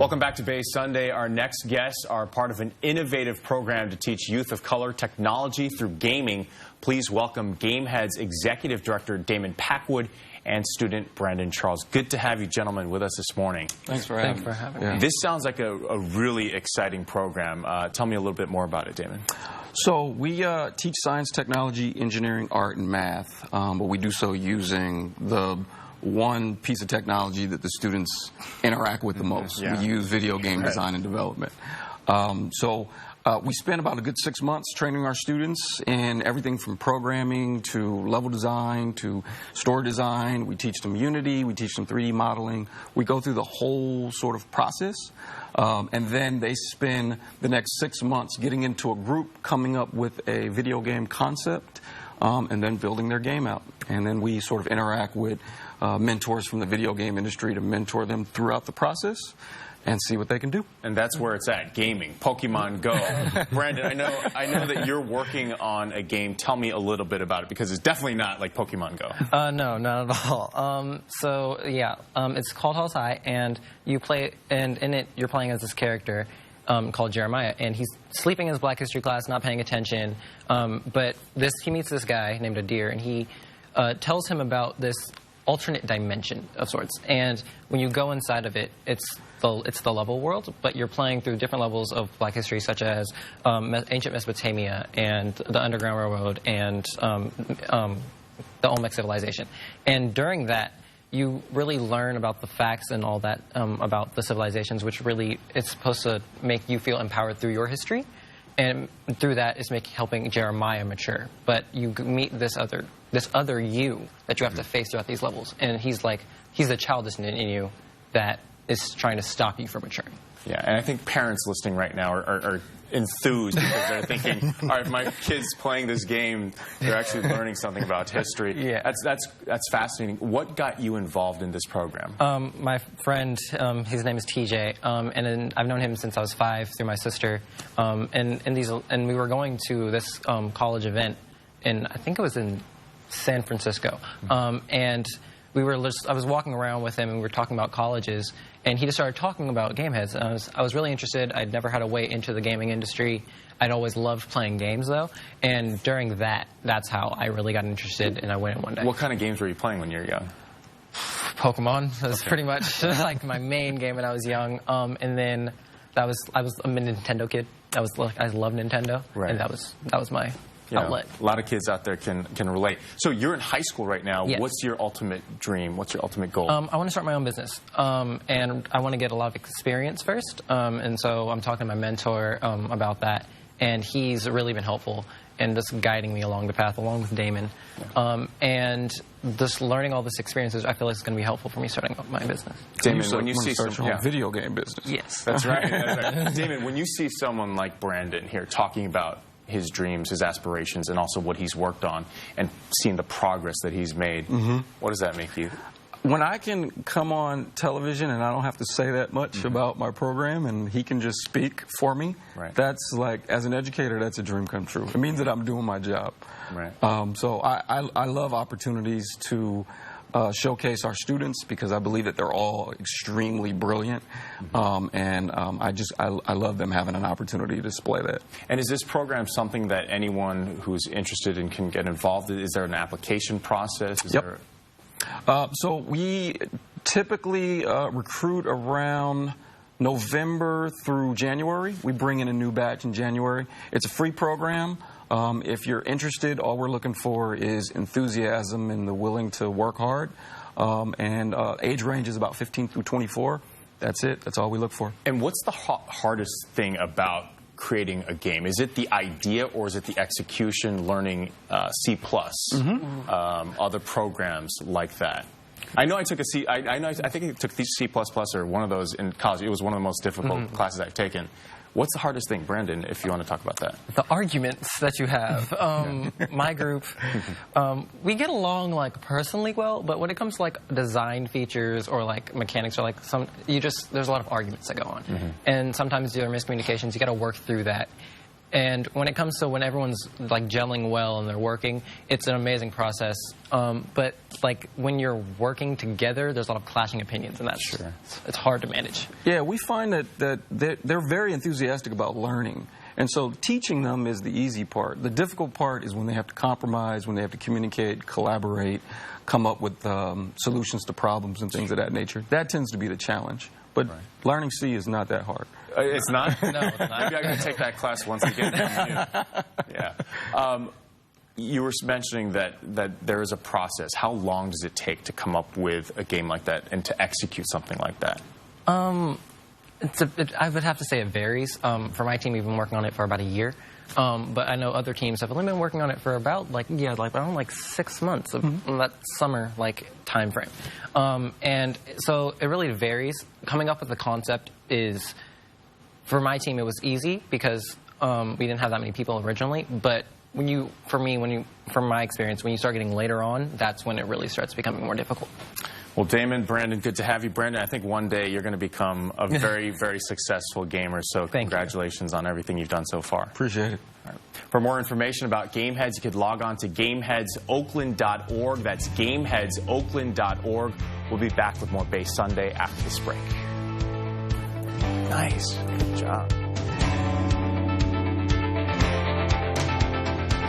Welcome back to Bay Sunday. Our next guests are part of an innovative program to teach youth of color technology through gaming. Please welcome Gameheads Executive Director Damon Packwood and student Brandon Charles. Good to have you gentlemen with us this morning. Thanks for having me. This sounds like a really exciting program. Tell me a little bit more about it, Damon. So we teach science, technology, engineering, art, and math, but we do so using the one piece of technology that the students interact with the most. We use video game design and development. We spend about a good 6 months training our students in everything from programming to level design to store design. We teach them Unity, we teach them 3D modeling. We go through the whole sort of process. And then they spend the next 6 months getting into a group, coming up with a video game concept, and then building their game out. And then we sort of interact with mentors from the video game industry to mentor them throughout the process and see what they can do. And that's where it's at, gaming, Pokemon Go. Brandon, I know that you're working on a game. Tell me a little bit about it, because it's definitely not like Pokemon Go. No, not at all. It's called Halls High, and you play, and in it you're playing as this character called Jeremiah, and he's sleeping in his Black History class, not paying attention. But he meets this guy named Adir, and he tells him about this alternate dimension of sorts. And when you go inside of it, it's the level world, but you're playing through different levels of Black history, such as ancient Mesopotamia and the Underground Railroad and the Olmec civilization. And during that, you really learn about the facts and all that about the civilizations, which really it's supposed to make you feel empowered through your history. And through that, it's helping Jeremiah mature. But you meet this other you that you have to face throughout these levels. And he's the childish in you that is trying to stop you from maturing. Yeah, and I think parents listening right now are enthused, because they're thinking, all right, if my kid's playing this game, they're actually learning something about history. Yeah. That's fascinating. What got you involved in this program? My friend, his name is TJ, and I've known him since I was 5 through my sister. And we were going to this college event I think it was in San Francisco. And I was walking around with him, and we were talking about colleges, and he just started talking about Gameheads. And I was really interested. I'd never had a way into the gaming industry. I'd always loved playing games, though. And during that's how I really got interested, and I went in one day. What kind of games were you playing when you were young? Pokemon. That was pretty much like my main game when I was young. And then I was a Nintendo kid. I love Nintendo, and that was my outlet. A lot of kids out there can relate. So you're in high school right now. Yes. What's your ultimate dream? What's your ultimate goal? I want to start my own business, and I want to get a lot of experience first. And so I'm talking to my mentor about that, and he's really been helpful in just guiding me along the path, along with Damon. And just learning all this experiences, I feel like it's going to be helpful for me starting up my business. Damon, when you see some video game business. Yes. That's right. That's right. Damon, when you see someone like Brandon here talking about his dreams, his aspirations, and also what he's worked on, and seeing the progress that he's made, what does that make you? When I can come on television and I don't have to say that much about my program, and he can just speak for me, that's like, as an educator, that's a dream come true. It means that I'm doing my job. Right. So I love opportunities to showcase our students, because I believe that they're all extremely brilliant, I love them having an opportunity to display that. And is this program something that anyone who's interested in can get involved in? Is there an application process? So we typically recruit around November through January. We bring in a new batch in January. It's a free program. If you're interested, all we're looking for is enthusiasm and the willing to work hard. Age range is about 15 through 24. That's it. That's all we look for. And what's the hardest thing about creating a game? Is it the idea, or is it the execution, learning C++, other programs like that? I know I took I think I took C++ or one of those in college. It was one of the most difficult classes I've taken. What's the hardest thing, Brandon, if you want to talk about that? The arguments that you have. My group, we get along like personally well, but when it comes to like design features or like mechanics or like there's a lot of arguments that go on. And sometimes there are miscommunications. You got to work through that. And when it comes to when everyone's like gelling well and they're working, it's an amazing process. But like when you're working together, there's a lot of clashing opinions, and that's it's hard to manage. Yeah, we find that they're very enthusiastic about learning. And so teaching them is the easy part. The difficult part is when they have to compromise, when they have to communicate, collaborate, come up with solutions to problems and things of that nature. That tends to be the challenge. But learning C is not that hard. It's not? No, it's not. Maybe I got to take that class once again from you. Yeah. You were mentioning that there is a process. How long does it take to come up with a game like that and to execute something like that? I would have to say it varies. For my team, we've been working on it for about a year. But I know other teams have only been working on it for about around 6 months of that summer time frame. And so it really varies. Coming up with the concept is, for my team, it was easy because we didn't have that many people originally. But from my experience, when you start getting later on, that's when it really starts becoming more difficult. Well, Damon, Brandon, good to have you. Brandon, I think one day you're going to become a very, very successful gamer, so congratulations on everything you've done so far. Appreciate it. Right. For more information about Gameheads, you could log on to GameheadsOakland.org. That's GameheadsOakland.org. We'll be back with more Base Sunday after this break. Nice. Good job.